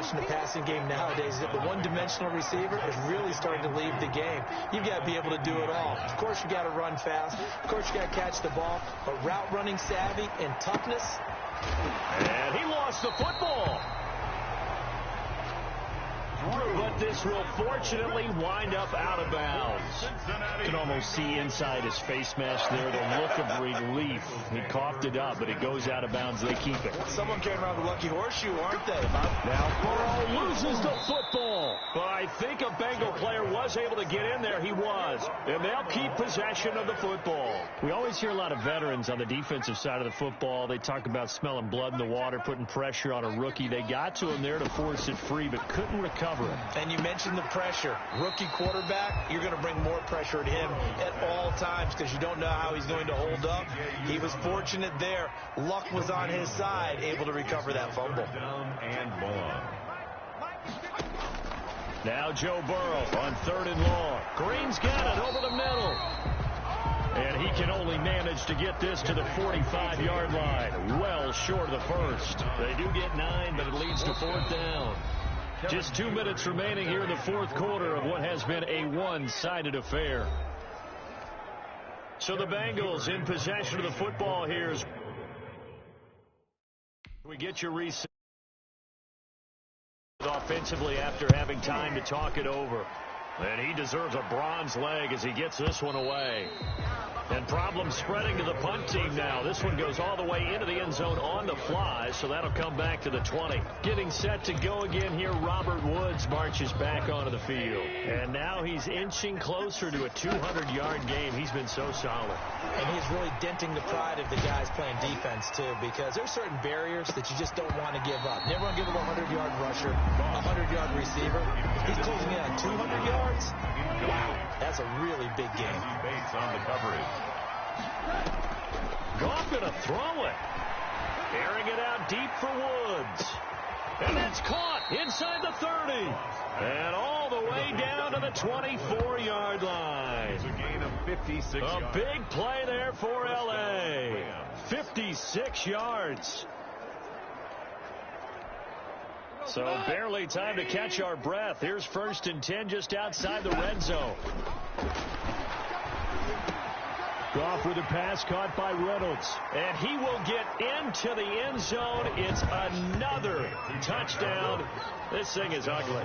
question the passing game nowadays is that the one-dimensional receiver is really starting to leave the game. You've got to be able to do it all. Of course, you got to run fast. Of course, you got to catch the ball. But route running savvy and toughness. And he lost the football. But this will fortunately wind up out of bounds. You can almost see inside his face mask there the look of relief. He coughed it up, but it goes out of bounds. They keep it. Someone carrying around the lucky horseshoe, aren't they? Now Burrow loses the football. But I think a Bengal player was able to get in there. He was. And they'll keep possession of the football. We always hear a lot of veterans on the defensive side of the football. They talk about smelling blood in the water, putting pressure on a rookie. They got to him there to force it free, but couldn't recover it. And you mentioned the pressure. Rookie quarterback, you're going to bring more pressure at him at all times because you don't know how he's going to hold up. He was fortunate there. Luck was on his side, able to recover that fumble. Now Joe Burrow on 3rd and long. Green's got it over the middle. And he can only manage to get this to the 45-yard line. Well short of the first. They do get 9, but it leads to 4th down. Just 2 minutes remaining here in the 4th quarter of what has been a one-sided affair. So the Bengals in possession of the football here. We get your reset offensively after having time to talk it over. And he deserves a bronze leg as he gets this one away. And problems spreading to the punt team now. This one goes all the way into the end zone on the fly, so that'll come back to the 20. Getting set to go again here, Robert Woods marches back onto the field. And now he's inching closer to a 200-yard game. He's been so solid. And he's really denting the pride of the guys playing defense, too, because there's certain barriers that you just don't want to give up. Never want to give up a 100-yard rusher, a 100-yard receiver. He's closing in on 200 yards. Wow, that's a really big game. On the coverage. Goff going to throw it. Airing it out deep for Woods. And it's caught inside the 30. And all the way down to the 24-yard line. It's a gain of 56 yards. A big play there for L.A. 56 yards. So barely time to catch our breath. Here's 1st and 10 just outside the red zone. Goff with a pass caught by Reynolds. And he will get into the end zone. It's another touchdown. This thing is ugly.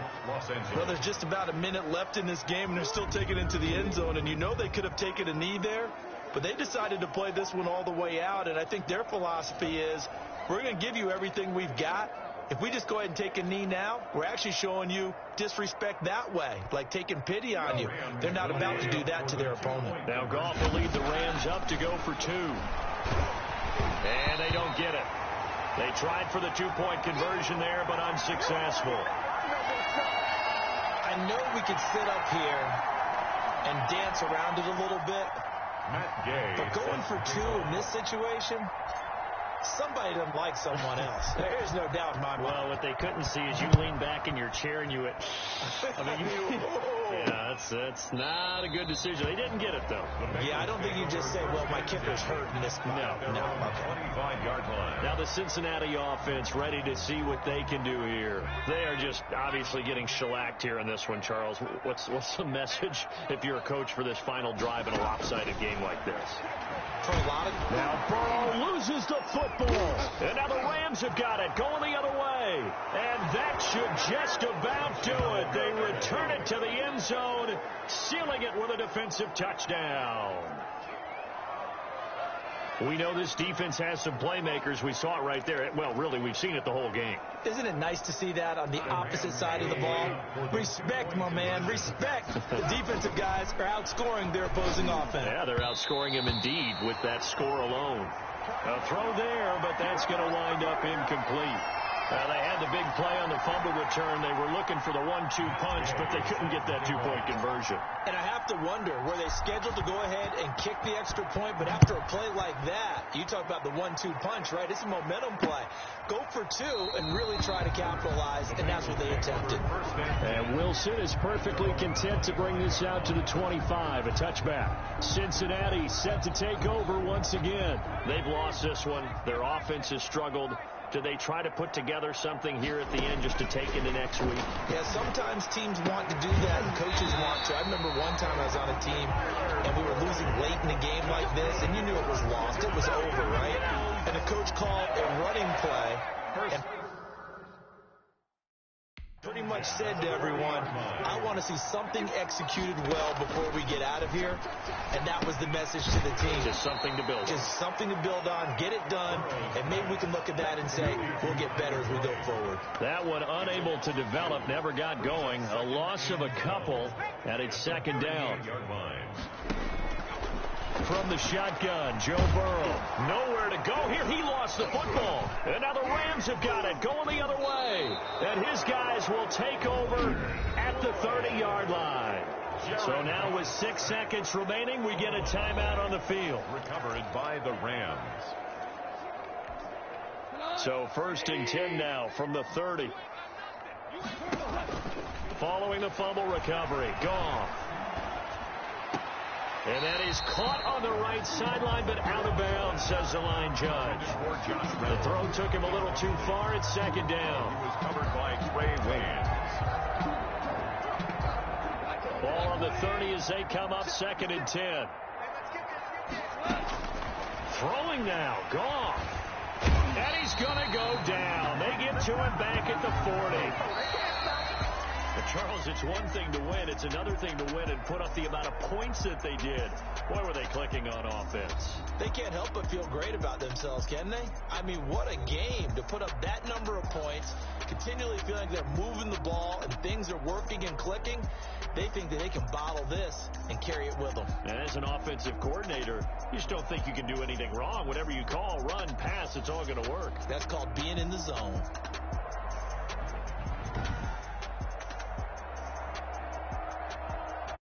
Well, there's just about a minute left in this game, and they're still taking it into the end zone. And you know they could have taken a knee there, but they decided to play this one all the way out. And I think their philosophy is, we're going to give you everything we've got. If we just go ahead and take a knee now, we're actually showing you disrespect that way, like taking pity on you. They're not about to do that to their opponent. Now Goff will lead the Rams up to go for 2. And they don't get it. They tried for the 2-point conversion there, but unsuccessful. I know we could sit up here and dance around it a little bit, but going for 2 in this situation, somebody doesn't like someone else. There's no doubt in my mind. Well, what they couldn't see is you lean back in your chair and you went, yeah, that's not a good decision. They didn't get it, though. Yeah, I don't think you just say, well, my kicker's hurt in this. No. Okay. 25-yard line. Now the Cincinnati offense ready to see what they can do here. They are just obviously getting shellacked here in this one, Charles. What's the message if you're a coach for this final drive in a lopsided game like this? For a lot of... Now Burrow loses the football. And now the Rams have got it, going the other way. And that should just about do it. They return it to the end zone, sealing it with a defensive touchdown. We know this defense has some playmakers. We saw it right there. Well, really, we've seen it the whole game. Isn't it nice to see that on the opposite side of the ball? Respect, my man, respect. The defensive guys are outscoring their opposing offense. Yeah, they're outscoring him indeed with that score alone. A throw there, but that's going to wind up incomplete. They had the big play on the fumble return. They were looking for the 1-2 punch, but they couldn't get that 2-point conversion. And I have to wonder, were they scheduled to go ahead and kick the extra point? But after a play like that, you talk about the 1-2 punch, right? It's a momentum play. Go for 2 and really try to capitalize, and that's what they attempted. And Wilson is perfectly content to bring this out to the 25, a touchback. Cincinnati set to take over once again. They've lost this one. Their offense has struggled. do they try to put together something here at the end just to take into next week? Yeah, sometimes teams want to do that and coaches want to. I remember one time I was on a team and we were losing late in a game like this, and you knew it was lost. It was over, right? And the coach called a running play and pretty much said to everyone, I want to see something executed well before we get out of here. And that was the message to the team. Just something to build on. Just something to build on, get it done, and maybe we can look at that and say, we'll get better as we go forward. That one unable to develop, never got going. A loss of a couple, and it's second down. From the shotgun, Joe Burrow. Nowhere to go here. He lost the football. And now the Rams have got it, going the other way. And his guys will take over at the 30-yard line. So now with 6 seconds remaining, we get a timeout on the field. Recovered by the Rams. So 1st and 10 now from the 30. Following the fumble recovery. Goff. And that is caught on the right sideline, but out of bounds, says the line judge. The throw took him a little too far. It's second down. He was covered by Trey Waynes. Ball on the 30 as they come up 2nd and 10. Throwing now, Goff. And he's going to go down. They get to him back at the 40. But Charles, it's one thing to win. It's another thing to win and put up the amount of points that they did. Boy, were they clicking on offense. They can't help but feel great about themselves, can they? I mean, what a game to put up that number of points, continually feeling like they're moving the ball and things are working and clicking. They think that they can bottle this and carry it with them. And as an offensive coordinator, you just don't think you can do anything wrong. Whatever you call, run, pass, it's all going to work. That's called being in the zone.